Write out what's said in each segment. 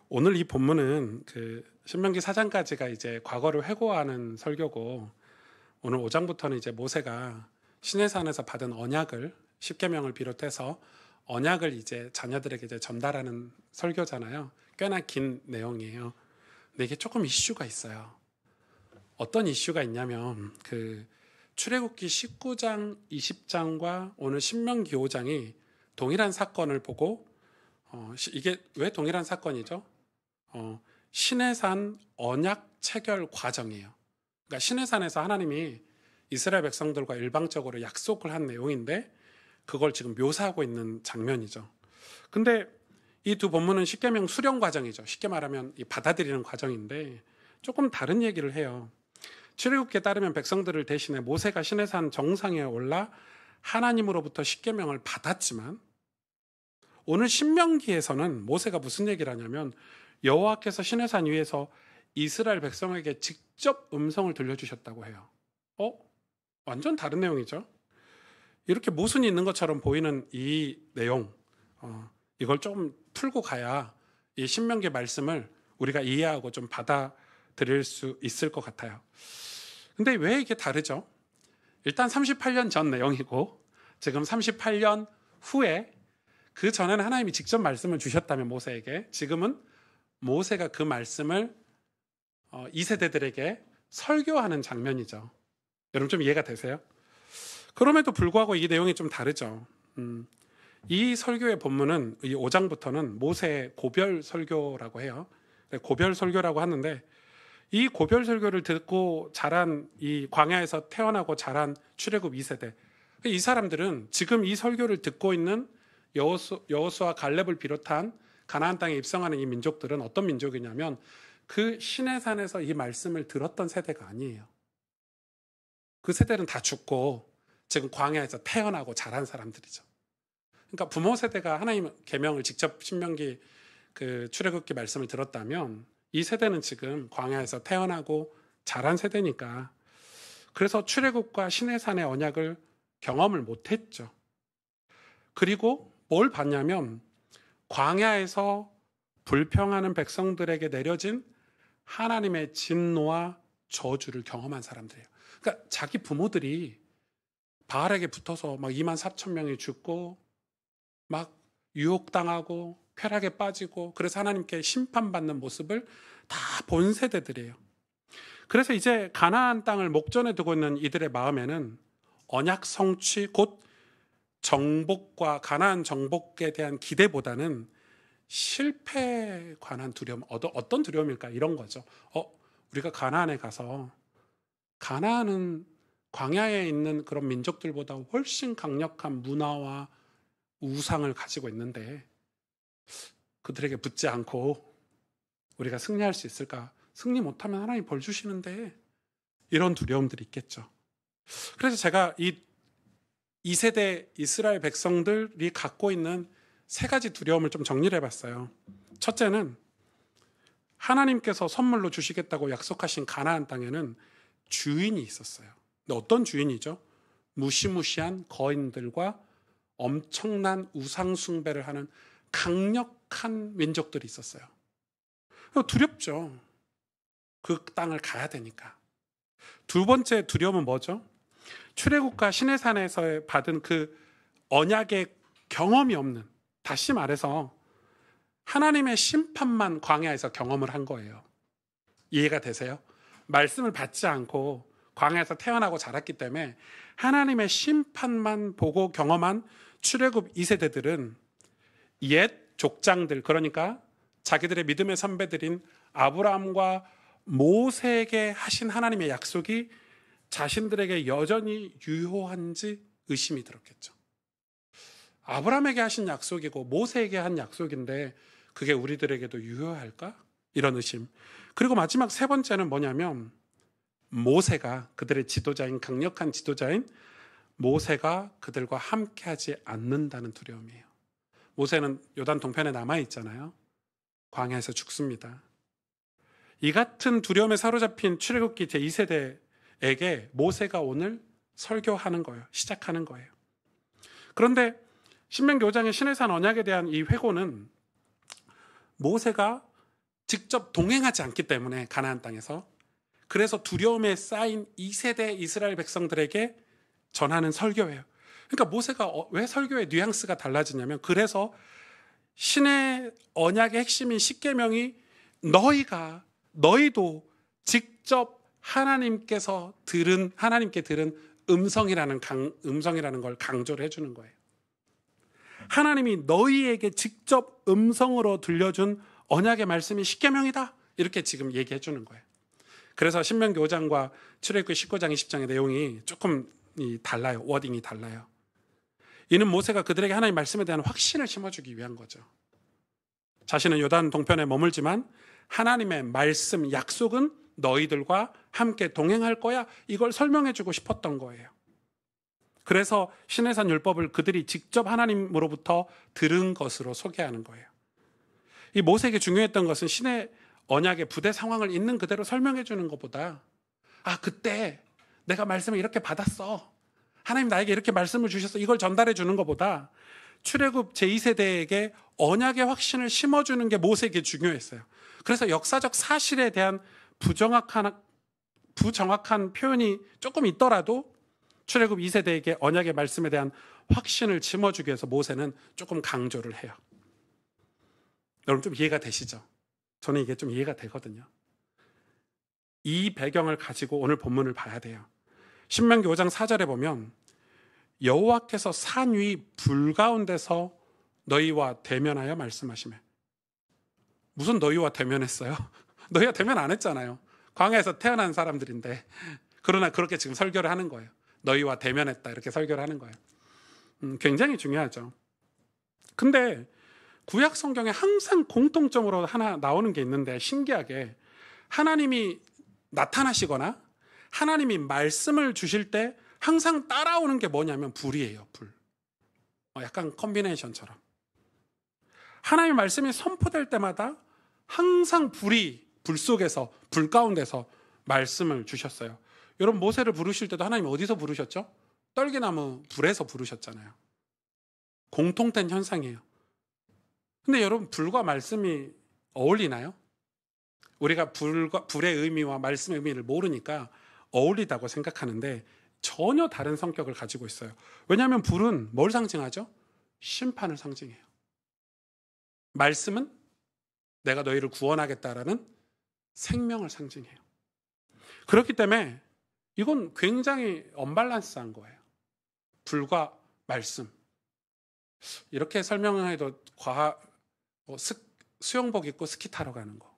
오늘 이 본문은 신명기 4장까지가 이제 과거를 회고하는 설교고, 오늘 5장부터는 이제 모세가 시내산에서 받은 언약을, 십계명을 비롯해서 언약을 이제 자녀들에게 이제 전달하는 설교잖아요. 꽤나 긴 내용이에요. 근데 이게 조금 이슈가 있어요. 어떤 이슈가 있냐면 출애굽기 19장, 20장과 오늘 신명기 5장이 동일한 사건을 보고, 이게 왜 동일한 사건이죠? 시내산 언약 체결 과정이에요. 그러니까 시내산에서 하나님이 이스라엘 백성들과 일방적으로 약속을 한 내용인데, 그걸 지금 묘사하고 있는 장면이죠. 근데 이 두 본문은 십계명 수령 과정이죠. 쉽게 말하면 이 받아들이는 과정인데 조금 다른 얘기를 해요. 출애굽기에 따르면 백성들을 대신해 모세가 시내산 정상에 올라 하나님으로부터 십계명을 받았지만, 오늘 신명기에서는 모세가 무슨 얘기를 하냐면 여호와께서 시내산 위에서 이스라엘 백성에게 직접 음성을 들려주셨다고 해요. 완전 다른 내용이죠. 이렇게 모순이 있는 것처럼 보이는 이 내용, 이걸 조금 풀고 가야 이 신명기 말씀을 우리가 이해하고 좀 받아들일 수 있을 것 같아요. 근데 왜 이게 다르죠? 일단 38년 전 내용이고, 지금 38년 후에, 그 전에는 하나님이 직접 말씀을 주셨다면 모세에게, 지금은 모세가 그 말씀을 2세대들에게 설교하는 장면이죠. 여러분 좀 이해가 되세요? 그럼에도 불구하고 이 내용이 좀 다르죠. 이 설교의 본문은 이 5장부터는 모세의 고별 설교라고 해요. 고별 설교라고 하는데, 이 고별 설교를 듣고 자란, 이 광야에서 태어나고 자란 출애굽 2세대, 이 사람들은 지금 이 설교를 듣고 있는 여호수아 갈렙을 비롯한 가나안 땅에 입성하는 이 민족들은 어떤 민족이냐면, 그 시내산에서 이 말씀을 들었던 세대가 아니에요. 그 세대는 다 죽고 지금 광야에서 태어나고 자란 사람들이죠. 그러니까 부모 세대가 하나님 계명을 직접 신명기 출애굽기 말씀을 들었다면, 이 세대는 지금 광야에서 태어나고 자란 세대니까, 그래서 출애굽과 시내산의 언약을 경험을 못했죠. 그리고 뭘 봤냐면 광야에서 불평하는 백성들에게 내려진 하나님의 진노와 저주를 경험한 사람들이에요. 그러니까 자기 부모들이 바알에게 붙어서 막 24,000명이 죽고 막 유혹당하고 쾌락에 빠지고, 그래서 하나님께 심판받는 모습을 다 본 세대들이에요. 그래서 이제 가나안 땅을 목전에 두고 있는 이들의 마음에는 언약 성취, 곧 정복과 가나안 정복에 대한 기대보다는 실패에 관한 두려움, 어떤 두려움일까? 이런 거죠. 우리가 가나안에 가서, 가나안은 광야에 있는 그런 민족들보다 훨씬 강력한 문화와 우상을 가지고 있는데 그들에게 붙지 않고 우리가 승리할 수 있을까? 승리 못하면 하나님 벌 주시는데, 이런 두려움들이 있겠죠. 그래서 제가 이 2세대 이스라엘 백성들이 갖고 있는 세 가지 두려움을 좀 정리를 해봤어요. 첫째는 하나님께서 선물로 주시겠다고 약속하신 가나안 땅에는 주인이 있었어요. 근데 어떤 주인이죠? 무시무시한 거인들과 엄청난 우상 숭배를 하는 강력한 민족들이 있었어요. 두렵죠. 그 땅을 가야 되니까. 두 번째 두려움은 뭐죠? 출애굽과 시내산에서 받은 그 언약의 경험이 없는, 다시 말해서 하나님의 심판만 광야에서 경험을 한 거예요. 이해가 되세요? 말씀을 받지 않고 광야에서 태어나고 자랐기 때문에 하나님의 심판만 보고 경험한 출애굽 2세대들은 옛 족장들, 그러니까 자기들의 믿음의 선배들인 아브라함과 모세에게 하신 하나님의 약속이 자신들에게 여전히 유효한지 의심이 들었겠죠. 아브라함에게 하신 약속이고 모세에게 한 약속인데 그게 우리들에게도 유효할까? 이런 의심. 그리고 마지막 세 번째는 뭐냐면, 모세가, 그들의 지도자인, 강력한 지도자인 모세가 그들과 함께하지 않는다는 두려움이에요. 모세는 요단 동편에 남아있잖아요. 광야에서 죽습니다. 이 같은 두려움에 사로잡힌 출애굽기 제2세대에게 모세가 오늘 설교하는 거예요. 시작하는 거예요. 그런데 신명기 5장의 시내산 언약에 대한 이 회고는 모세가 직접 동행하지 않기 때문에 가나안 땅에서, 그래서 두려움에 쌓인 2세대 이스라엘 백성들에게 전하는 설교예요. 그러니까 모세가 왜 설교의 뉘앙스가 달라지냐면, 그래서 신의 언약의 핵심인 십계명이 너희도 직접 하나님께 들은 음성이라는 걸 강조를 해주는 거예요. 하나님이 너희에게 직접 음성으로 들려준 언약의 말씀이 십계명이다, 이렇게 지금 얘기해 주는 거예요. 그래서 신명기 5장과 출애굽기 19장 20장의 내용이 조금 달라요. 워딩이 달라요. 이는 모세가 그들에게 하나님의 말씀에 대한 확신을 심어주기 위한 거죠. 자신은 요단 동편에 머물지만 하나님의 말씀, 약속은 너희들과 함께 동행할 거야, 이걸 설명해주고 싶었던 거예요. 그래서 시내산 율법을 그들이 직접 하나님으로부터 들은 것으로 소개하는 거예요. 이 모세에게 중요했던 것은 신의 언약의 부대 상황을 있는 그대로 설명해 주는 것보다, 그때 내가 말씀을 이렇게 받았어, 하나님 나에게 이렇게 말씀을 주셔서 이걸 전달해 주는 것보다 출애굽 제2세대에게 언약의 확신을 심어주는 게 모세에게 중요했어요. 그래서 역사적 사실에 대한 부정확한 표현이 조금 있더라도 출애굽 2세대에게 언약의 말씀에 대한 확신을 심어주기 위해서 모세는 조금 강조를 해요. 여러분 좀 이해가 되시죠? 저는 이게 좀 이해가 되거든요. 이 배경을 가지고 오늘 본문을 봐야 돼요. 신명기 5장 4절에 보면 여호와께서 산 위 불 가운데서 너희와 대면하여 말씀하시매. 무슨 너희와 대면했어요? 너희와 대면 안 했잖아요. 광야에서 태어난 사람들인데. 그러나 그렇게 지금 설교를 하는 거예요. 너희와 대면했다, 이렇게 설교를 하는 거예요. 굉장히 중요하죠. 근데 구약 성경에 항상 공통점으로 하나 나오는 게 있는데, 신기하게 하나님이 나타나시거나 하나님이 말씀을 주실 때 항상 따라오는 게 뭐냐면 불이에요. 불. 약간 컨비네이션처럼. 하나님의 말씀이 선포될 때마다 항상 불 속에서, 불 가운데서 말씀을 주셨어요. 여러분 모세를 부르실 때도 하나님 어디서 부르셨죠? 떨기나무 불에서 부르셨잖아요. 공통된 현상이에요. 근데 여러분 불과 말씀이 어울리나요? 우리가 불의 의미와 말씀의 의미를 모르니까 어울리다고 생각하는데 전혀 다른 성격을 가지고 있어요. 왜냐하면 불은 뭘 상징하죠? 심판을 상징해요. 말씀은 내가 너희를 구원하겠다라는 생명을 상징해요. 그렇기 때문에 이건 굉장히 언밸런스한 거예요. 불과 말씀. 이렇게 설명해도 수영복 입고 스키 타러 가는 거,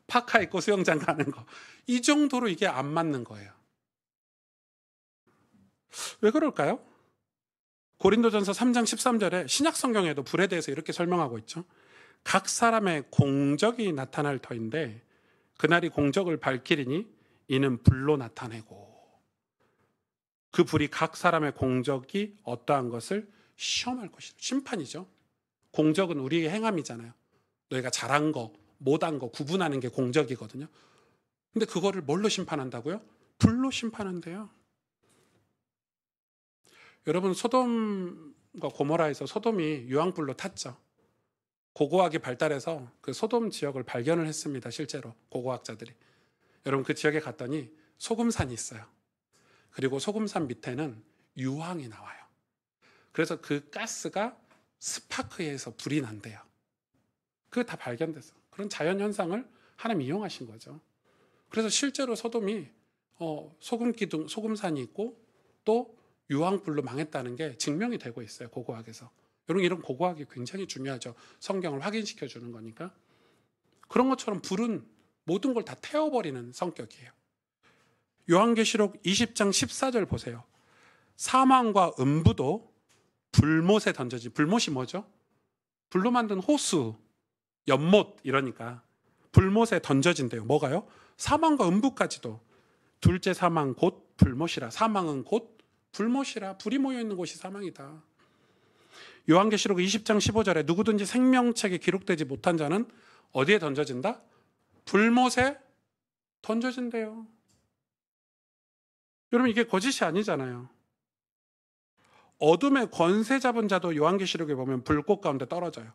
파카 입고 수영장 가는 거, 이 정도로 이게 안 맞는 거예요. 왜 그럴까요? 고린도전서 3장 13절에 신약 성경에도 불에 대해서 이렇게 설명하고 있죠. 각 사람의 공적이 나타날 터인데 그날이 공적을 밝히리니 이는 불로 나타내고, 그 불이 각 사람의 공적이 어떠한 것을 시험할 것이다. 심판이죠. 공적은 우리의 행함이잖아요. 너희가 잘한 거, 못한 거 구분하는 게 공적이거든요. 근데 그거를 뭘로 심판한다고요? 불로 심판한대요. 여러분 소돔과 고모라에서 소돔이 유황불로 탔죠. 고고학이 발달해서 그 소돔 지역을 발견을 했습니다. 실제로 고고학자들이. 여러분 그 지역에 갔더니 소금산이 있어요. 그리고 소금산 밑에는 유황이 나와요. 그래서 그 가스가 스파크에서 불이 난대요. 그게 다 발견돼서. 그런 자연현상을 하나님 이용하신 거죠. 그래서 실제로 소돔이 소금기둥, 소금산이 있고 또 유황불로 망했다는 게 증명이 되고 있어요. 고고학에서. 여러분 이런 고고학이 굉장히 중요하죠. 성경을 확인시켜 주는 거니까. 그런 것처럼 불은 모든 걸 다 태워버리는 성격이에요. 요한계시록 20장 14절 보세요. 사망과 음부도 불못에 던져지. 불못이 뭐죠? 불로 만든 호수, 연못 이러니까 불못에 던져진대요. 뭐가요? 사망과 음부까지도. 둘째 사망 곧 불못이라. 사망은 곧 불못이라. 불이 모여있는 곳이 사망이다. 요한계시록 20장 15절에 누구든지 생명책에 기록되지 못한 자는 어디에 던져진다? 불못에 던져진대요. 여러분 이게 거짓이 아니잖아요. 어둠의 권세 잡은 자도 요한계시록에 보면 불꽃 가운데 떨어져요.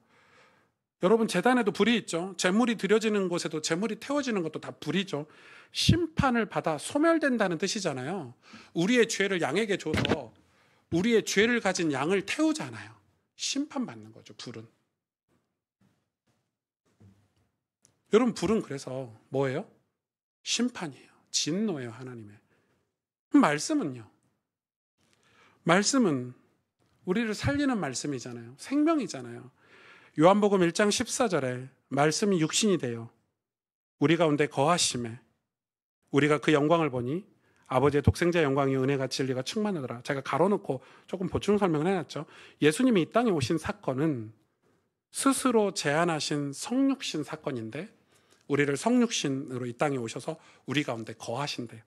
여러분 제단에도 불이 있죠. 제물이 드려지는 곳에도 제물이 태워지는 것도 다 불이죠. 심판을 받아 소멸된다는 뜻이잖아요. 우리의 죄를 양에게 줘서 우리의 죄를 가진 양을 태우잖아요. 심판받는 거죠, 불은. 여러분 불은 그래서 뭐예요? 심판이에요. 진노예요, 하나님의. 말씀은요? 말씀은 우리를 살리는 말씀이잖아요. 생명이잖아요. 요한복음 1장 14절에 말씀이 육신이 되어 우리 가운데 거하심에 우리가 그 영광을 보니 아버지의 독생자의 영광이 은혜가 진리가 충만하더라. 제가 가로놓고 조금 보충 설명을 해놨죠. 예수님이 이 땅에 오신 사건은 스스로 제안하신 성육신 사건인데 우리를 성육신으로 이 땅에 오셔서 우리 가운데 거하신대요.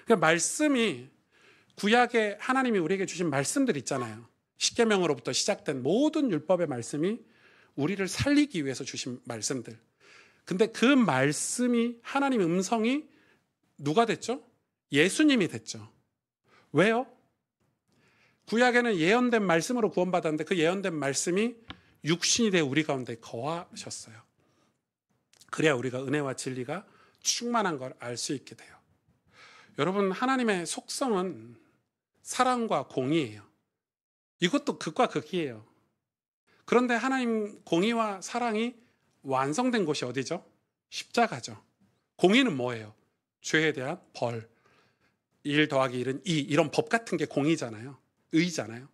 그러니까 말씀이 구약에 하나님이 우리에게 주신 말씀들 있잖아요. 십계명으로부터 시작된 모든 율법의 말씀이 우리를 살리기 위해서 주신 말씀들. 근데 그 말씀이 하나님의 음성이 누가 됐죠? 예수님이 됐죠. 왜요? 구약에는 예언된 말씀으로 구원받았는데 그 예언된 말씀이 육신이 되어 우리 가운데 거하셨어요. 그래야 우리가 은혜와 진리가 충만한 걸 알 수 있게 돼요. 여러분 하나님의 속성은 사랑과 공의예요. 이것도 극과 극이에요. 그런데 하나님 공의와 사랑이 완성된 곳이 어디죠? 십자가죠. 공의는 뭐예요? 죄에 대한 벌. 1 더하기 1은 2 이런 법 같은 게 공의잖아요. 의잖아요.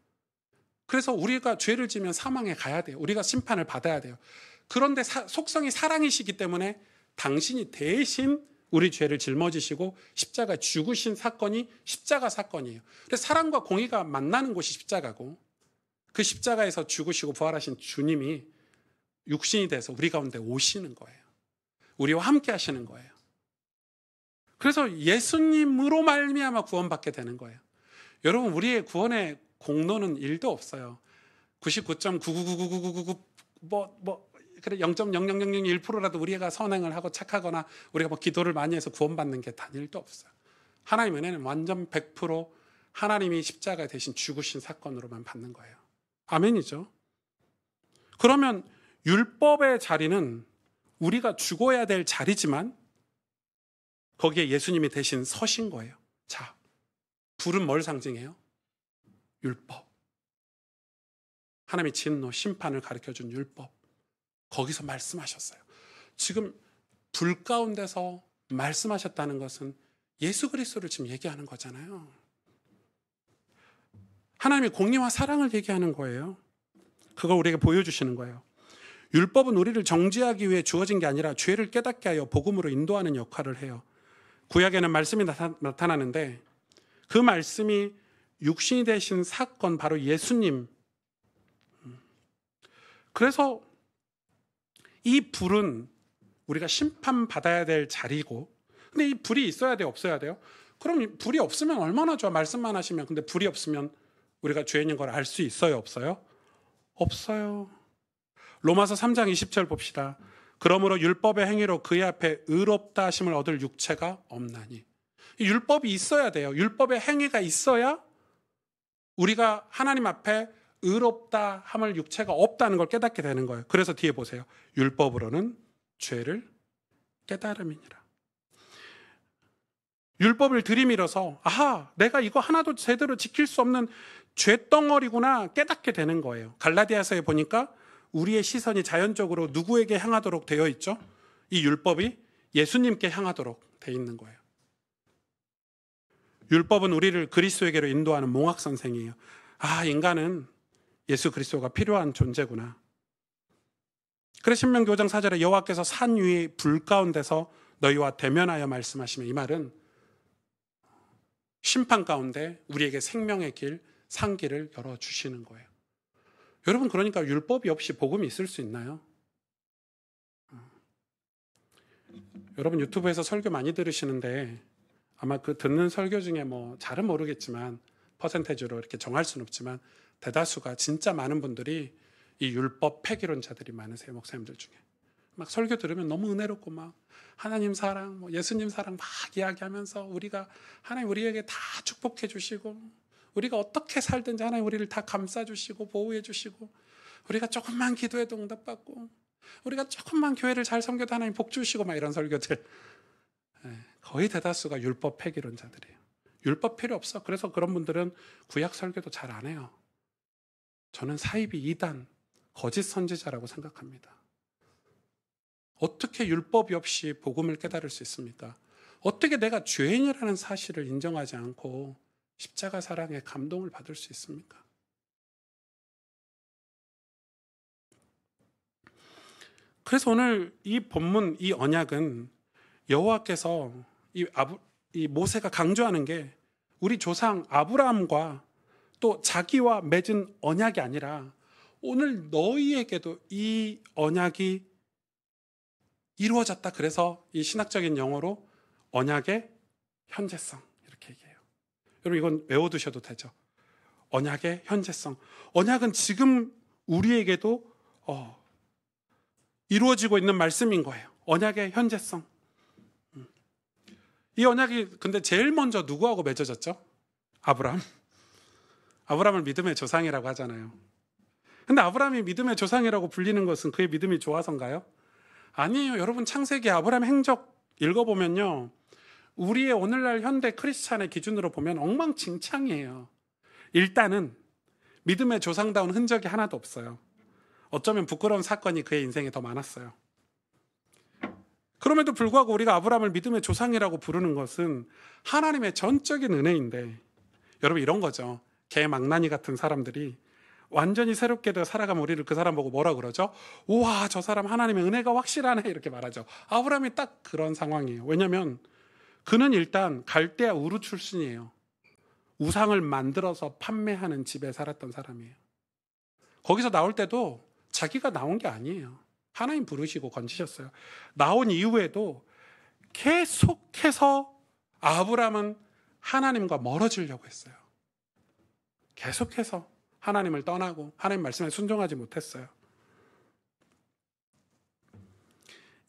그래서 우리가 죄를 지면 사망에 가야 돼요. 우리가 심판을 받아야 돼요. 그런데 속성이 사랑이시기 때문에 당신이 대신 우리 죄를 짊어지시고 십자가에 죽으신 사건이 십자가 사건이에요. 그래서 사랑과 공의가 만나는 곳이 십자가고 그 십자가에서 죽으시고 부활하신 주님이 육신이 돼서 우리 가운데 오시는 거예요. 우리와 함께 하시는 거예요. 그래서 예수님으로 말미암아 구원받게 되는 거예요. 여러분 우리의 구원의 공로는 1도 없어요. 99.9999999 그래 0.00001%라도 우리가 선행을 하고 착하거나 우리가 뭐 기도를 많이 해서 구원받는 게 단 1도 없어요. 하나님의 은혜는 완전 100% 하나님이 십자가에 대신 죽으신 사건으로만 받는 거예요. 아멘이죠. 그러면 율법의 자리는 우리가 죽어야 될 자리지만 거기에 예수님이 대신 서신 거예요. 자, 불은 뭘 상징해요? 율법. 하나님의 진노, 심판을 가르쳐준 율법. 거기서 말씀하셨어요. 지금 불 가운데서 말씀하셨다는 것은 예수 그리스도를 지금 얘기하는 거잖아요. 하나님의 공의와 사랑을 얘기하는 거예요. 그걸 우리에게 보여주시는 거예요. 율법은 우리를 정죄하기 위해 주어진 게 아니라 죄를 깨닫게 하여 복음으로 인도하는 역할을 해요. 구약에는 말씀이 나타나는데 그 말씀이 육신이 되신 사건 바로 예수님. 그래서 이 불은 우리가 심판받아야 될 자리고 근데 이 불이 있어야 돼요? 없어야 돼요? 그럼 불이 없으면 얼마나 좋아. 말씀만 하시면. 근데 불이 없으면 우리가 죄인인 걸 알 수 있어요? 없어요? 없어요. 로마서 3장 20절 봅시다. 그러므로 율법의 행위로 그의 앞에 의롭다 하심을 얻을 육체가 없나니. 율법이 있어야 돼요. 율법의 행위가 있어야 우리가 하나님 앞에 의롭다 함을 육체가 없다는 걸 깨닫게 되는 거예요. 그래서 뒤에 보세요. 율법으로는 죄를 깨달음이니라. 율법을 들이밀어서 아하, 내가 이거 하나도 제대로 지킬 수 없는 죄덩어리구나 깨닫게 되는 거예요. 갈라디아서에 보니까 우리의 시선이 자연적으로 누구에게 향하도록 되어 있죠? 이 율법이 예수님께 향하도록 되어 있는 거예요. 율법은 우리를 그리스도에게로 인도하는 몽학 선생이에요. 아, 인간은 예수 그리스도가 필요한 존재구나. 그래서 신명기 5장 4절에 여호와께서 산 위의 불 가운데서 너희와 대면하여 말씀하시면 이 말은 심판 가운데 우리에게 생명의 길, 상기를 열어주시는 거예요. 여러분 그러니까 율법이 없이 복음이 있을 수 있나요? 여러분 유튜브에서 설교 많이 들으시는데 아마 그 듣는 설교 중에 뭐 잘은 모르겠지만 퍼센테이지로 이렇게 정할 수는 없지만 대다수가 진짜 많은 분들이 이 율법 폐기론자들이 많으세요. 목사님들 중에. 막 설교 들으면 너무 은혜롭고 막 하나님 사랑, 뭐 예수님 사랑 막 이야기하면서 우리가 하나님 우리에게 다 축복해 주시고 우리가 어떻게 살든지 하나님 우리를 다 감싸 주시고 보호해 주시고 우리가 조금만 기도해도 응답받고 우리가 조금만 교회를 잘 섬겨도 하나님 복 주시고 막 이런 설교들. 거의 대다수가 율법 폐기론자들이에요. 율법 필요 없어. 그래서 그런 분들은 구약 설교도 잘 안 해요. 저는 사이비 이단, 거짓 선지자라고 생각합니다. 어떻게 율법이 없이 복음을 깨달을 수 있습니까? 어떻게 내가 죄인이라는 사실을 인정하지 않고 십자가 사랑에 감동을 받을 수 있습니까? 그래서 오늘 이 본문, 이 언약은 여호와께서 이 모세가 강조하는 게 우리 조상 아브라함과 또 자기와 맺은 언약이 아니라 오늘 너희에게도 이 언약이 이루어졌다. 그래서 이 신학적인 용어로 언약의 현재성 이렇게 얘기해요. 여러분 이건 외워두셔도 되죠. 언약의 현재성. 언약은 지금 우리에게도 이루어지고 있는 말씀인 거예요. 언약의 현재성. 이 언약이 근데 제일 먼저 누구하고 맺어졌죠? 아브라함. 아브라함을 믿음의 조상이라고 하잖아요. 근데 아브라함이 믿음의 조상이라고 불리는 것은 그의 믿음이 좋아서인가요? 아니에요. 여러분 창세기 아브라함 행적 읽어보면요. 우리의 오늘날 현대 크리스찬의 기준으로 보면 엉망진창이에요. 일단은 믿음의 조상다운 흔적이 하나도 없어요. 어쩌면 부끄러운 사건이 그의 인생에 더 많았어요. 그럼에도 불구하고 우리가 아브라함을 믿음의 조상이라고 부르는 것은 하나님의 전적인 은혜인데 여러분 이런 거죠. 개망나니 같은 사람들이 완전히 새롭게 되어 살아가면 우리를 그 사람 보고 뭐라 그러죠? 우와 저 사람 하나님의 은혜가 확실하네 이렇게 말하죠. 아브라함이 딱 그런 상황이에요. 왜냐하면 그는 일단 갈대아 우르 출신이에요. 우상을 만들어서 판매하는 집에 살았던 사람이에요. 거기서 나올 때도 자기가 나온 게 아니에요. 하나님 부르시고 건지셨어요. 나온 이후에도 계속해서 아브라함은 하나님과 멀어지려고 했어요. 계속해서 하나님을 떠나고 하나님 말씀에 순종하지 못했어요.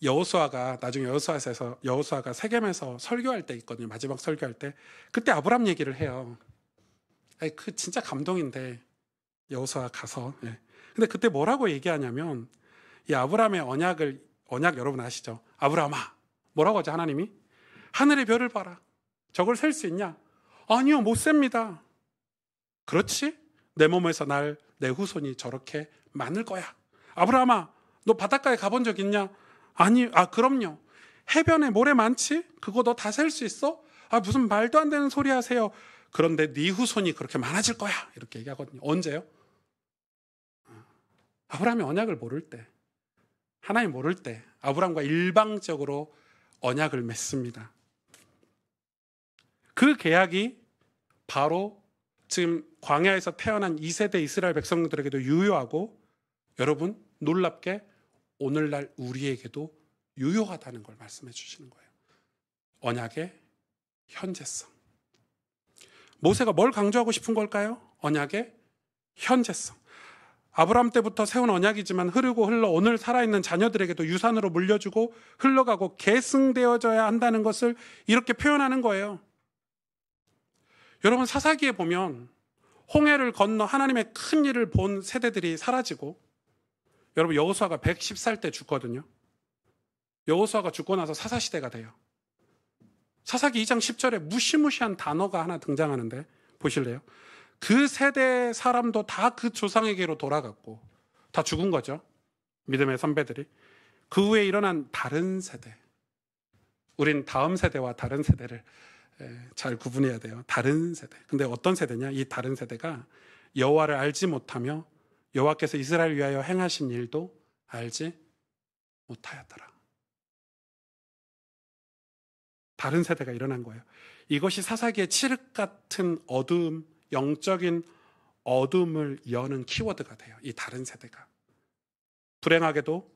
여호수아가 나중에 여호수아가 세겜에서 설교할 때 있거든요. 마지막 설교할 때 그때 아브라함 얘기를 해요. 그 진짜 감동인데 여호수아 가서 근데 그때 뭐라고 얘기하냐면 이 아브라함의 언약 여러분 아시죠? 아브라함아 뭐라고 하죠 하나님이? 하늘의 별을 봐라. 저걸 셀 수 있냐? 아니요 못 셉니다. 그렇지? 내 몸에서 내 후손이 저렇게 많을 거야. 아브라함아 너 바닷가에 가본 적 있냐? 아니, 그럼요. 해변에 모래 많지? 그거 너 다 셀 수 있어? 무슨 말도 안 되는 소리 하세요. 그런데 네 후손이 그렇게 많아질 거야. 이렇게 얘기하거든요. 언제요? 아브라함이 언약을 모를 때, 하나님 모를 때 아브라함과 일방적으로 언약을 맺습니다. 그 계약이 바로 지금 광야에서 태어난 2세대 이스라엘 백성들에게도 유효하고 여러분 놀랍게 오늘날 우리에게도 유효하다는 걸 말씀해 주시는 거예요. 언약의 현재성. 모세가 뭘 강조하고 싶은 걸까요? 언약의 현재성. 아브라함 때부터 세운 언약이지만 흐르고 흘러 오늘 살아있는 자녀들에게도 유산으로 물려주고 흘러가고 계승되어져야 한다는 것을 이렇게 표현하는 거예요. 여러분 사사기에 보면 홍해를 건너 하나님의 큰 일을 본 세대들이 사라지고 여러분 여호수아가 110살 때 죽거든요. 여호수아가 죽고 나서 사사시대가 돼요. 사사기 2장 10절에 무시무시한 단어가 하나 등장하는데 보실래요? 그 세대 사람도 다 그 조상에게로 돌아갔고 다 죽은 거죠. 믿음의 선배들이. 그 후에 일어난 다른 세대. 우린 다음 세대와 다른 세대를 잘 구분해야 돼요. 다른 세대. 근데 어떤 세대냐? 이 다른 세대가 여호와를 알지 못하며 여호와께서 이스라엘 위하여 행하신 일도 알지 못하였더라. 다른 세대가 일어난 거예요. 이것이 사사기의 칠흑 같은 어두움, 영적인 어둠을 여는 키워드가 돼요. 이 다른 세대가. 불행하게도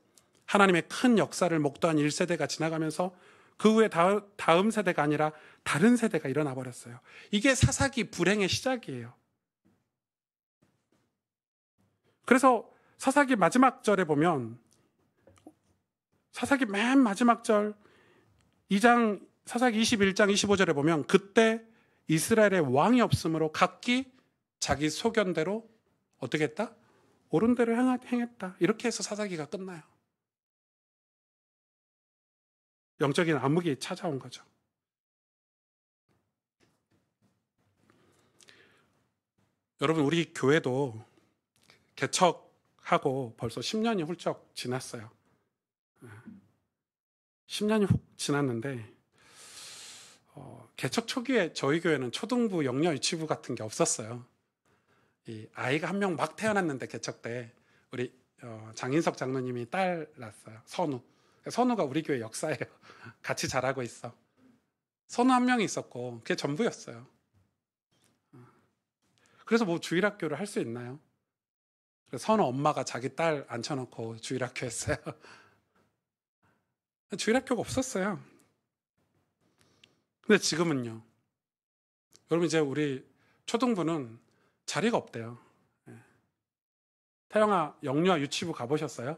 하나님의 큰 역사를 목도한 1세대가 지나가면서 그 후에 다음 세대가 아니라 다른 세대가 일어나 버렸어요. 이게 사사기 불행의 시작이에요. 그래서 사사기 마지막 절에 보면 사사기 맨 마지막 절 사사기 21장 25절에 보면 그때 이스라엘의 왕이 없으므로 각기 자기 소견대로 어떻게 했다? 옳은 대로 행했다. 이렇게 해서 사사기가 끝나요. 영적인 암흑이 찾아온 거죠. 여러분, 우리 교회도 개척하고 벌써 10년이 훌쩍 지났어요. 10년이 훅 지났는데 개척 초기에 저희 교회는 초등부 영유아 유치부 같은 게 없었어요. 이 아이가 한 명 막 태어났는데 개척 때 우리 장인석 장로님이 딸 낳았어요. 선우가 우리 교회 역사예요. 같이 자라고 있어. 선우 한 명이 있었고 그게 전부였어요. 그래서 뭐 주일학교를 할 수 있나요? 그래서 선우 엄마가 자기 딸 앉혀놓고 주일학교 했어요. 주일학교가 없었어요. 근데 지금은요. 여러분, 이제 우리 초등부는 자리가 없대요. 태영아, 영유아 유치부 가보셨어요?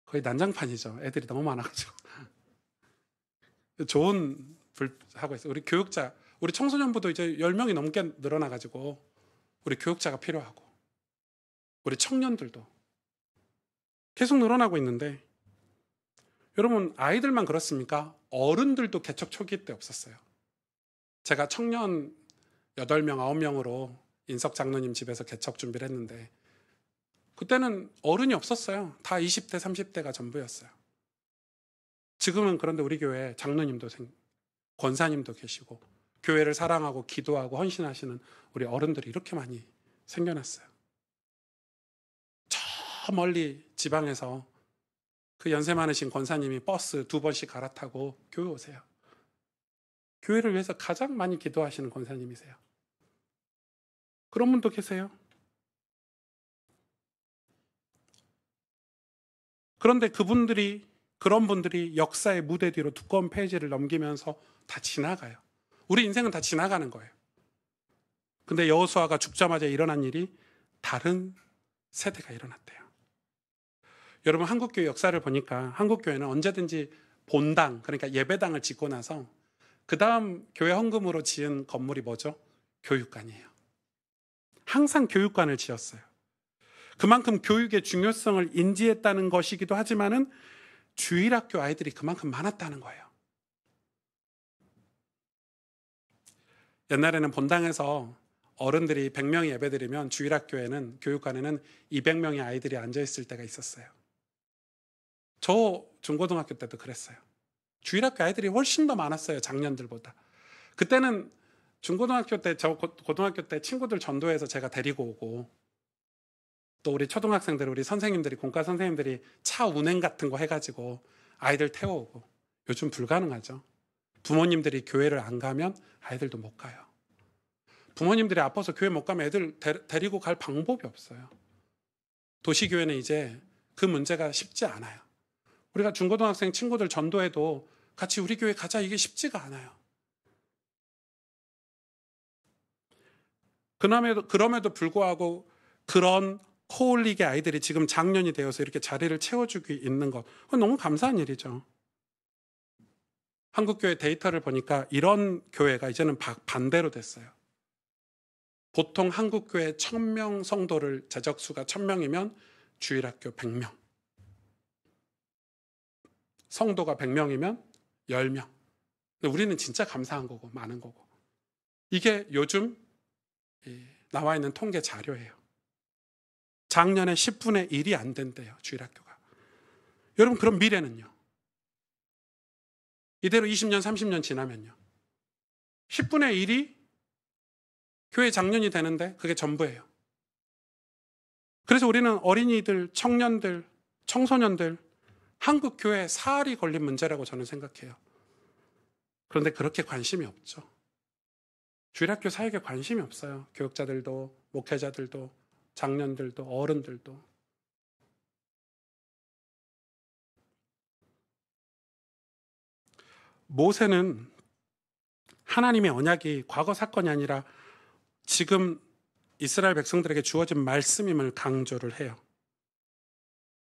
거의 난장판이죠. 애들이 너무 많아가지고. 좋은 하고 있어요. 우리 교육자, 우리 청소년부도 이제 10명이 넘게 늘어나가지고 우리 교육자가 필요하고 우리 청년들도 계속 늘어나고 있는데 여러분, 아이들만 그렇습니까? 어른들도 개척 초기 때 없었어요. 제가 청년 8명, 9명으로 인석 장로님 집에서 개척 준비를 했는데 그때는 어른이 없었어요. 다 20대, 30대가 전부였어요. 지금은 그런데 우리 교회 장로님도 권사님도 계시고 교회를 사랑하고 기도하고 헌신하시는 우리 어른들이 이렇게 많이 생겨났어요. 저 멀리 지방에서 그 연세 많으신 권사님이 버스 2번씩 갈아타고 교회 오세요. 교회를 위해서 가장 많이 기도하시는 권사님이세요. 그런 분도 계세요. 그런데 그런 분들이 역사의 무대 뒤로 두꺼운 페이지를 넘기면서 다 지나가요. 우리 인생은 다 지나가는 거예요. 근데 여호수아가 죽자마자 일어난 일이 다른 세대가 일어났대요. 여러분, 한국교회 역사를 보니까 한국교회는 언제든지 본당, 그러니까 예배당을 짓고 나서 그 다음 교회 헌금으로 지은 건물이 뭐죠? 교육관이에요. 항상 교육관을 지었어요. 그만큼 교육의 중요성을 인지했다는 것이기도 하지만은 주일학교 아이들이 그만큼 많았다는 거예요. 옛날에는 본당에서 어른들이 100명이 예배드리면 주일학교에는 교육관에는 200명의 아이들이 앉아있을 때가 있었어요. 저 중고등학교 때도 그랬어요. 주일학교 아이들이 훨씬 더 많았어요. 작년들보다. 그때는 중고등학교 때, 저 고등학교 때 친구들 전도해서 제가 데리고 오고 또 우리 초등학생들, 우리 선생님들이, 공과 선생님들이 차 운행 같은 거 해가지고 아이들 태워오고. 요즘 불가능하죠. 부모님들이 교회를 안 가면 아이들도 못 가요. 부모님들이 아파서 교회 못 가면 애들 데리고 갈 방법이 없어요. 도시교회는 이제 그 문제가 쉽지 않아요. 우리가 중고등학생 친구들 전도해도 같이 우리 교회 가자, 이게 쉽지가 않아요. 그럼에도 불구하고 그런 코올릭의 아이들이 지금 장년이 되어서 이렇게 자리를 채워주고 있는 것, 그건 너무 감사한 일이죠. 한국교회 데이터를 보니까 이런 교회가 이제는 반대로 됐어요. 보통 한국교회 1000명 성도를 재적수가 1000명이면 주일학교 100명. 성도가 100명이면 10명. 근데 우리는 진짜 감사한 거고 많은 거고. 이게 요즘 나와 있는 통계 자료예요. 작년에 10분의 1이 안 된대요, 주일학교가. 여러분, 그럼 미래는요? 이대로 20년, 30년 지나면요. 10분의 1이 교회 장년이 되는데 그게 전부예요. 그래서 우리는 어린이들, 청년들, 청소년들, 한국 교회에 사활이 걸린 문제라고 저는 생각해요. 그런데 그렇게 관심이 없죠. 주일학교 사역에 관심이 없어요. 교육자들도, 목회자들도, 장년들도, 어른들도. 모세는 하나님의 언약이 과거 사건이 아니라 지금 이스라엘 백성들에게 주어진 말씀임을 강조를 해요.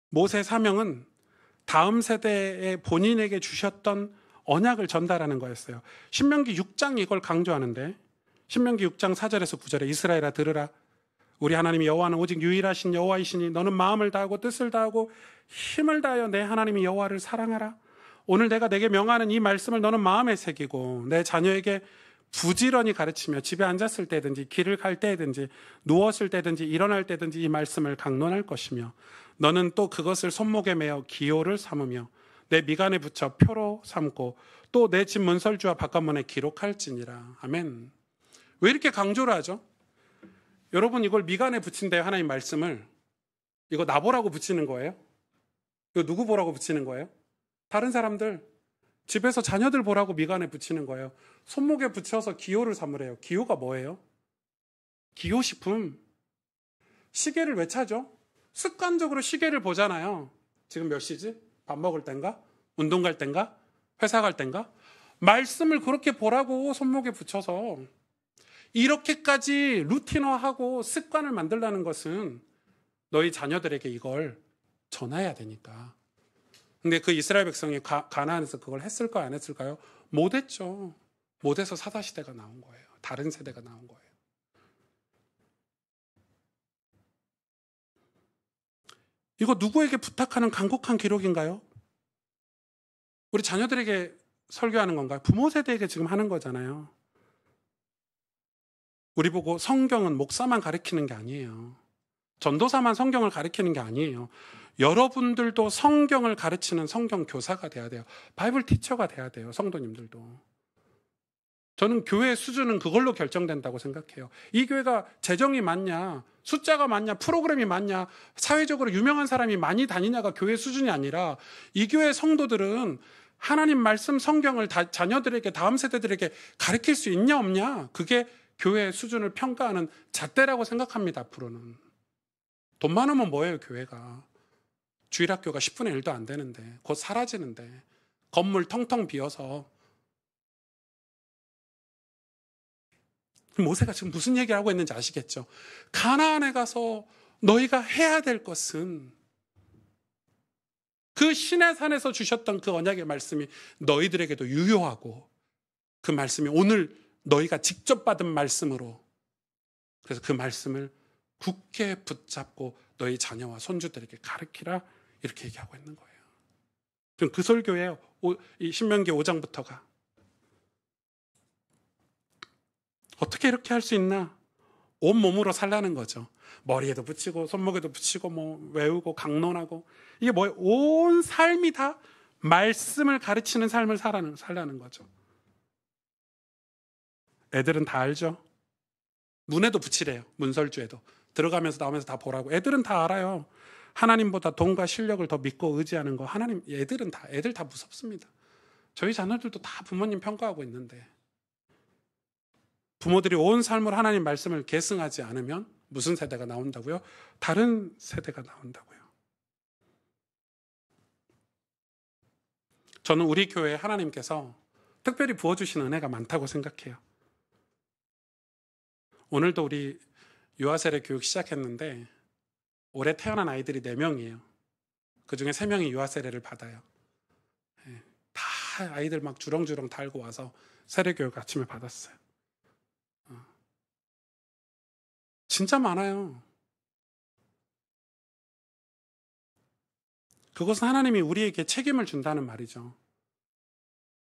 모세의 사명은 다음 세대에 본인에게 주셨던 언약을 전달하는 거였어요. 신명기 6장이 이걸 강조하는데, 신명기 6장 4절에서 9절에 이스라엘아 들으라. 우리 하나님 여호와는 오직 유일하신 여호와이시니 너는 마음을 다하고 뜻을 다하고 힘을 다하여 내 하나님 여호와를 사랑하라. 오늘 내가 내게 명하는 이 말씀을 너는 마음에 새기고 내 자녀에게 부지런히 가르치며 집에 앉았을 때든지 길을 갈 때든지 누웠을 때든지 일어날 때든지 이 말씀을 강론할 것이며 너는 또 그것을 손목에 매어 기호를 삼으며 내 미간에 붙여 표로 삼고 또 내 집 문설주와 바깥문에 기록할지니라. 아멘. 왜 이렇게 강조를 하죠? 여러분 이걸 미간에 붙인대요. 하나님 말씀을. 이거 나보라고 붙이는 거예요? 이거 누구 보라고 붙이는 거예요? 다른 사람들. 집에서 자녀들 보라고 미간에 붙이는 거예요. 손목에 붙여서 기호를 삼으래요. 기호가 뭐예요? 기호식품. 시계를 왜 차죠? 습관적으로 시계를 보잖아요. 지금 몇 시지? 밥 먹을 땐가? 운동 갈 땐가? 회사 갈 땐가? 말씀을 그렇게 보라고 손목에 붙여서 이렇게까지 루틴화하고 습관을 만들라는 것은 너희 자녀들에게 이걸 전해야 되니까. 근데 그 이스라엘 백성이 가나안에서 그걸 했을까요? 안 했을까요? 못했죠. 못해서 사사시대가 나온 거예요. 다른 세대가 나온 거예요. 이거 누구에게 부탁하는 간곡한 기록인가요? 우리 자녀들에게 설교하는 건가요? 부모 세대에게 지금 하는 거잖아요. 우리 보고 성경은 목사만 가르치는 게 아니에요. 전도사만 성경을 가르치는 게 아니에요. 여러분들도 성경을 가르치는 성경 교사가 돼야 돼요. 바이블 티처가 돼야 돼요. 성도님들도. 저는 교회의 수준은 그걸로 결정된다고 생각해요. 이 교회가 재정이 많냐, 숫자가 많냐, 프로그램이 많냐, 사회적으로 유명한 사람이 많이 다니냐가 교회 수준이 아니라 이 교회 성도들은 하나님 말씀 성경을 자녀들에게, 다음 세대들에게 가르칠 수 있냐 없냐, 그게 교회의 수준을 평가하는 잣대라고 생각합니다. 앞으로는. 돈 많으면 뭐예요, 교회가. 주일학교가 10분의 1도 안 되는데, 곧 사라지는데, 건물 텅텅 비어서. 모세가 지금 무슨 얘기를 하고 있는지 아시겠죠? 가나안에 가서 너희가 해야 될 것은 그 시내산에서 주셨던 그 언약의 말씀이 너희들에게도 유효하고 그 말씀이 오늘 너희가 직접 받은 말씀으로, 그래서 그 말씀을 굳게 붙잡고 너희 자녀와 손주들에게 가르치라, 이렇게 얘기하고 있는 거예요. 그럼 그 설교예요. 이 신명기 5장부터가. 어떻게 이렇게 할 수 있나? 온몸으로 살라는 거죠. 머리에도 붙이고 손목에도 붙이고 뭐 외우고 강론하고, 이게 뭐예요? 온 삶이 다 말씀을 가르치는 삶을 살라는 거죠. 애들은 다 알죠? 문에도 붙이래요. 문설주에도. 들어가면서 나오면서 다 보라고. 애들은 다 알아요. 하나님보다 돈과 실력을 더 믿고 의지하는 거. 하나님, 애들 다 무섭습니다. 저희 자녀들도 다 부모님 평가하고 있는데, 부모들이 온 삶을 하나님 말씀을 계승하지 않으면 무슨 세대가 나온다고요? 다른 세대가 나온다고요. 저는 우리 교회에 하나님께서 특별히 부어주신 은혜가 많다고 생각해요. 오늘도 우리 유아세례 교육 시작했는데 올해 태어난 아이들이 4명이에요. 그중에 3명이 유아세례를 받아요. 다 아이들 막 주렁주렁 달고 와서 세례교육 아침에 받았어요. 진짜 많아요. 그것은 하나님이 우리에게 책임을 준다는 말이죠.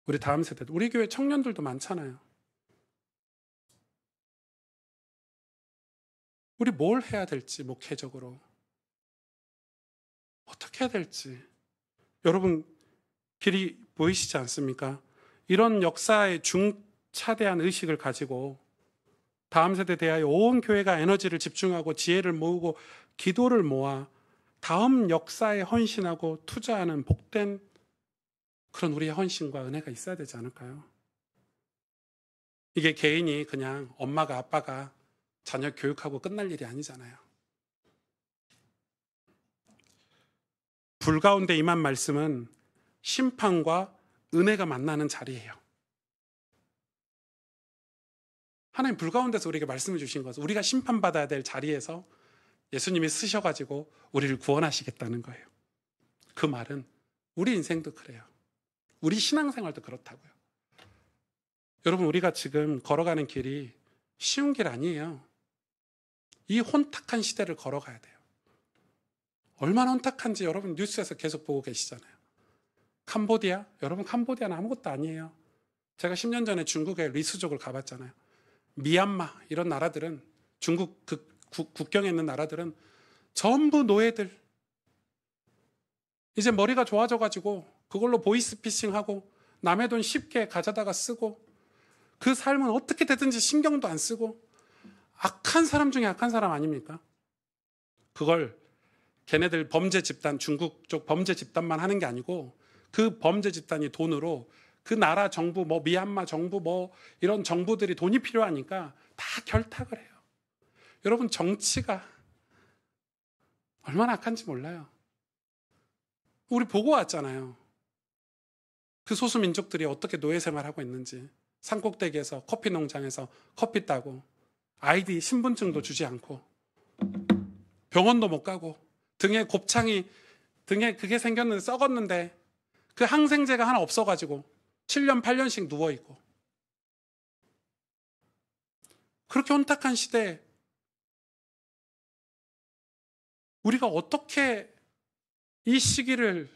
우리 다음 세대도, 우리 교회 청년들도 많잖아요. 우리 뭘 해야 될지, 목회적으로 어떻게 해야 될지. 여러분 길이 보이시지 않습니까? 이런 역사의 중차대한 의식을 가지고 다음 세대에 대하여 온 교회가 에너지를 집중하고 지혜를 모으고 기도를 모아 다음 역사에 헌신하고 투자하는 복된 그런 우리의 헌신과 은혜가 있어야 되지 않을까요? 이게 개인이 그냥 엄마가 아빠가 자녀 교육하고 끝날 일이 아니잖아요. 불 가운데 임한 말씀은 심판과 은혜가 만나는 자리예요. 하나님 불 가운데서 우리에게 말씀을 주신 것은 우리가 심판받아야 될 자리에서 예수님이 쓰셔가지고 우리를 구원하시겠다는 거예요. 그 말은 우리 인생도 그래요. 우리 신앙생활도 그렇다고요. 여러분, 우리가 지금 걸어가는 길이 쉬운 길 아니에요. 이 혼탁한 시대를 걸어가야 돼요. 얼마나 혼탁한지 여러분 뉴스에서 계속 보고 계시잖아요. 캄보디아? 여러분, 캄보디아는 아무것도 아니에요. 제가 10년 전에 중국의 리수족을 가봤잖아요. 미얀마 이런 나라들은, 중국 국경에 있는 나라들은 전부 노예들. 이제 머리가 좋아져가지고 그걸로 보이스피싱하고 남의 돈 쉽게 가져다가 쓰고, 그 삶은 어떻게 되든지 신경도 안 쓰고, 악한 사람 중에 악한 사람 아닙니까? 그걸 걔네들 범죄 집단, 중국 쪽 범죄 집단만 하는 게 아니고, 그 범죄 집단이 돈으로 그 나라 정부, 뭐 미얀마 정부, 뭐 이런 정부들이 돈이 필요하니까 다 결탁을 해요. 여러분, 정치가 얼마나 악한지 몰라요. 우리 보고 왔잖아요. 그 소수 민족들이 어떻게 노예 생활하고 있는지. 산꼭대기에서 커피 농장에서 커피 따고, 아이디 신분증도 주지 않고, 병원도 못 가고, 등에 곱창이, 등에 그게 생겼는데 썩었는데 그 항생제가 하나 없어가지고 7년 8년씩 누워있고. 그렇게 혼탁한 시대에 우리가 어떻게 이 시기를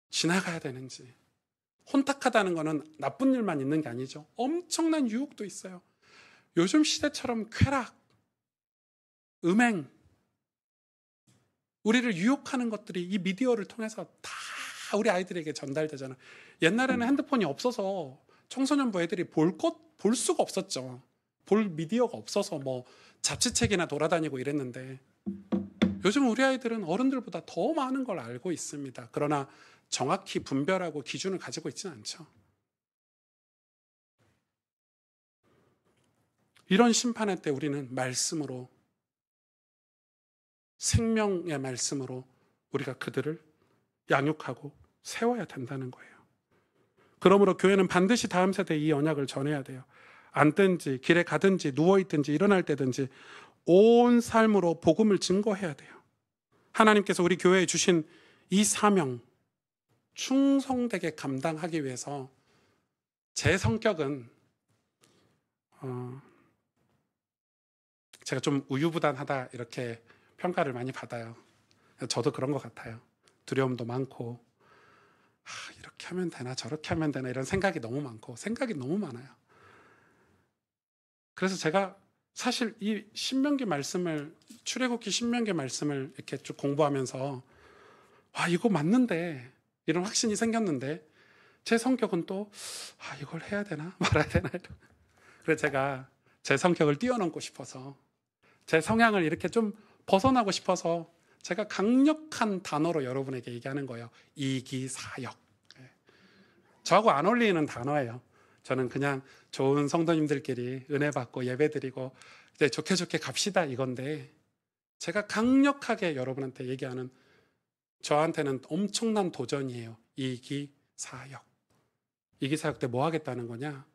지나가야 되는지. 혼탁하다는 것은 나쁜 일만 있는 게 아니죠. 엄청난 유혹도 있어요. 요즘 시대처럼 쾌락, 음행, 우리를 유혹하는 것들이 이 미디어를 통해서 다 우리 아이들에게 전달되잖아요. 옛날에는 핸드폰이 없어서 청소년부 애들이 볼 수가 없었죠. 볼 미디어가 없어서 뭐 잡지책이나 돌아다니고 이랬는데, 요즘 우리 아이들은 어른들보다 더 많은 걸 알고 있습니다. 그러나 정확히 분별하고 기준을 가지고 있지는 않죠. 이런 심판의 때 우리는 말씀으로, 생명의 말씀으로 우리가 그들을 양육하고 세워야 된다는 거예요. 그러므로 교회는 반드시 다음 세대에 이 언약을 전해야 돼요. 앉든지 길에 가든지 누워있든지 일어날 때든지 온 삶으로 복음을 증거해야 돼요. 하나님께서 우리 교회에 주신 이 사명 충성되게 감당하기 위해서, 제 성격은 제가 좀 우유부단하다 이렇게 평가를 많이 받아요. 저도 그런 것 같아요. 두려움도 많고, 이렇게 하면 되나 저렇게 하면 되나 이런 생각이 너무 많고, 생각이 너무 많아요. 그래서 제가 사실 이 신명기 말씀을, 출애굽기 신명기 말씀을 이렇게 쭉 공부하면서 이거 맞는데, 이런 확신이 생겼는데, 제 성격은 또 이걸 해야 되나 말아야 되나. 그래서 제가 제 성격을 뛰어넘고 싶어서, 제 성향을 이렇게 좀 벗어나고 싶어서 제가 강력한 단어로 여러분에게 얘기하는 거예요. 이기사역. 저하고 안 어울리는 단어예요. 저는 그냥 좋은 성도님들끼리 은혜 받고 예배 드리고 이제 좋게 좋게 갑시다 이건데, 제가 강력하게 여러분한테 얘기하는, 저한테는 엄청난 도전이에요. 이기사역. 이기사역 때 뭐 하겠다는 거냐?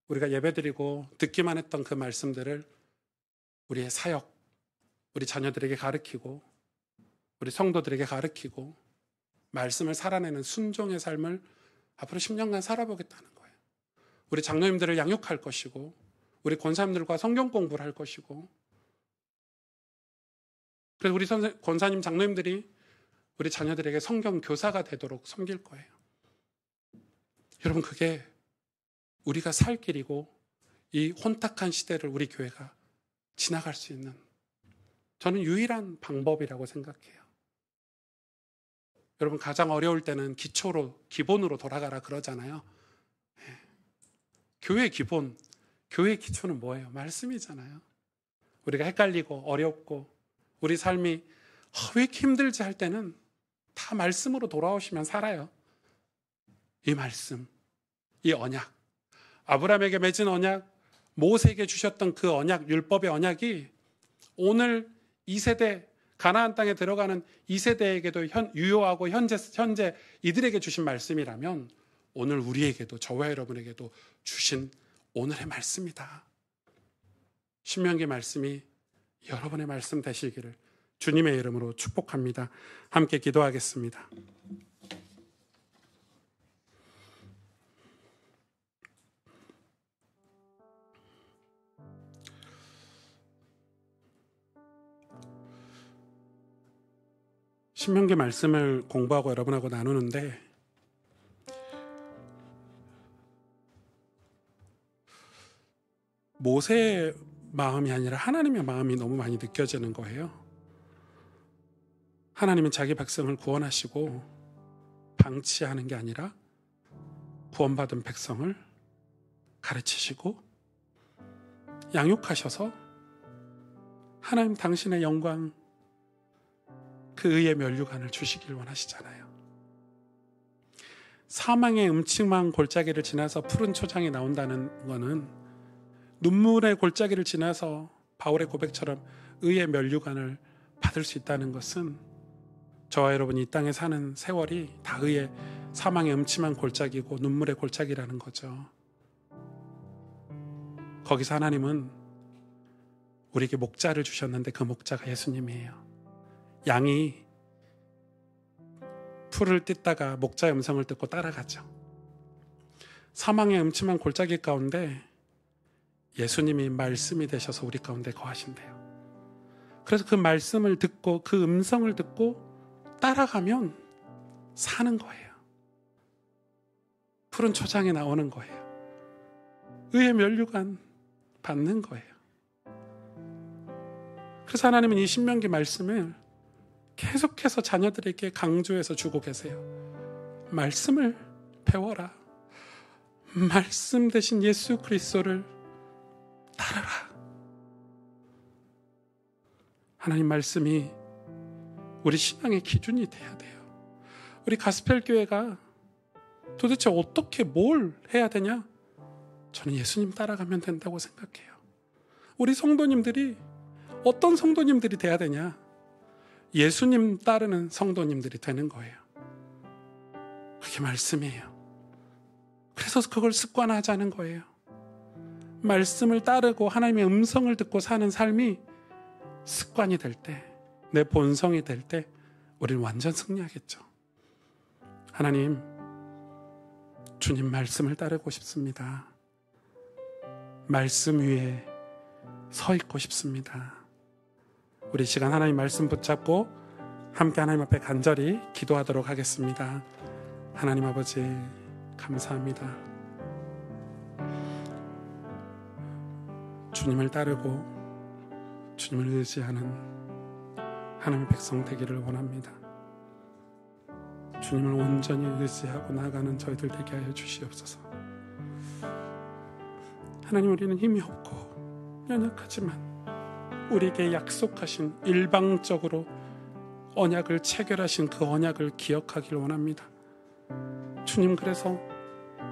우리가 예배 드리고 듣기만 했던 그 말씀들을 우리의 사역, 우리 자녀들에게 가르치고, 우리 성도들에게 가르치고, 말씀을 살아내는 순종의 삶을 앞으로 10년간 살아보겠다는 거예요. 우리 장로님들을 양육할 것이고, 우리 권사님들과 성경 공부를 할 것이고, 그래서 우리 권사님 장로님들이 우리 자녀들에게 성경 교사가 되도록 섬길 거예요. 여러분, 그게 우리가 살 길이고, 이 혼탁한 시대를 우리 교회가 지나갈 수 있는, 저는 유일한 방법이라고 생각해요. 여러분, 가장 어려울 때는 기본으로 돌아가라 그러잖아요. 교회의 기본, 교회의 기초는 뭐예요? 말씀이잖아요. 우리가 헷갈리고 어렵고 우리 삶이 왜 이렇게 힘들지 할 때는 다 말씀으로 돌아오시면 살아요. 이 말씀, 이 언약, 아브라함에게 맺은 언약, 모세에게 주셨던 그 언약, 율법의 언약이 오늘 이 세대, 가나안 땅에 들어가는 이 세대에게도 유효하고 현재 이들에게 주신 말씀이라면, 오늘 우리에게도, 저와 여러분에게도 주신 오늘의 말씀이다. 신명기 말씀이 여러분의 말씀 되시기를 주님의 이름으로 축복합니다. 함께 기도하겠습니다. 신명기 말씀을 공부하고 여러분하고 나누는데 모세의 마음이 아니라 하나님의 마음이 너무 많이 느껴지는 거예요. 하나님은 자기 백성을 구원하시고 방치하는 게 아니라 구원받은 백성을 가르치시고 양육하셔서 하나님 당신의 영광, 그 의의 면류관을 주시길 원하시잖아요. 사망의 음침한 골짜기를 지나서 푸른 초장이 나온다는 것은 눈물의 골짜기를 지나서 바울의 고백처럼 의의 면류관을 받을 수 있다는 것은 저와 여러분이 이 땅에 사는 세월이 다 의의 사망의 음침한 골짜기고 눈물의 골짜기라는 거죠. 거기서 하나님은 우리에게 목자를 주셨는데 그 목자가 예수님이에요. 양이 풀을 뜯다가 목자의 음성을 듣고 따라가죠. 사망의 음침한 골짜기 가운데 예수님이 말씀이 되셔서 우리 가운데 거하신대요. 그래서 그 말씀을 듣고 그 음성을 듣고 따라가면 사는 거예요. 푸른 초장에 나오는 거예요. 의의 면류관 받는 거예요. 그래서 하나님은 이 신명기 말씀을 계속해서 자녀들에게 강조해서 주고 계세요. 말씀을 배워라. 말씀 대신 예수 그리스도를 따르라. 하나님 말씀이 우리 신앙의 기준이 돼야 돼요. 우리 가스펠 교회가 도대체 어떻게 뭘 해야 되냐? 저는 예수님 따라가면 된다고 생각해요. 우리 성도님들이 어떤 성도님들이 돼야 되냐? 예수님 따르는 성도님들이 되는 거예요. 그게 말씀이에요. 그래서 그걸 습관화하자는 거예요. 말씀을 따르고 하나님의 음성을 듣고 사는 삶이 습관이 될 때, 내 본성이 될 때 우리는 완전 승리하겠죠. 하나님, 주님 말씀을 따르고 싶습니다. 말씀 위에 서 있고 싶습니다. 우리 시간 하나님 말씀 붙잡고 함께 하나님 앞에 간절히 기도하도록 하겠습니다. 하나님 아버지 감사합니다. 주님을 따르고 주님을 의지하는 하나님의 백성 되기를 원합니다. 주님을 온전히 의지하고 나아가는 저희들 되게 하여 주시옵소서. 하나님, 우리는 힘이 없고 연약하지만 우리에게 약속하신 일방적으로 언약을 체결하신 그 언약을 기억하기를 원합니다. 주님, 그래서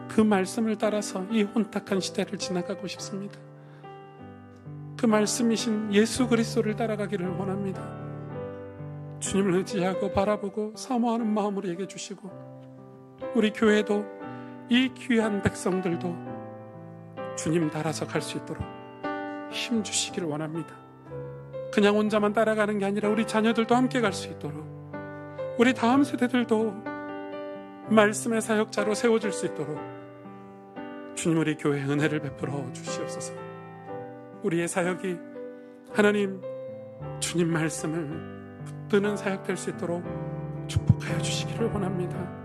그 말씀을 따라서 이 혼탁한 시대를 지나가고 싶습니다. 그 말씀이신 예수 그리스도를 따라가기를 원합니다. 주님을 의지하고 바라보고 사모하는 마음으로 얘기해 주시고 우리 교회도 이 귀한 백성들도 주님 따라서 갈 수 있도록 힘 주시기를 원합니다. 그냥 혼자만 따라가는 게 아니라 우리 자녀들도 함께 갈 수 있도록, 우리 다음 세대들도 말씀의 사역자로 세워질 수 있도록 주님 우리 교회에 은혜를 베풀어 주시옵소서. 우리의 사역이 하나님 주님 말씀을 붙드는 사역 될 수 있도록 축복하여 주시기를 원합니다.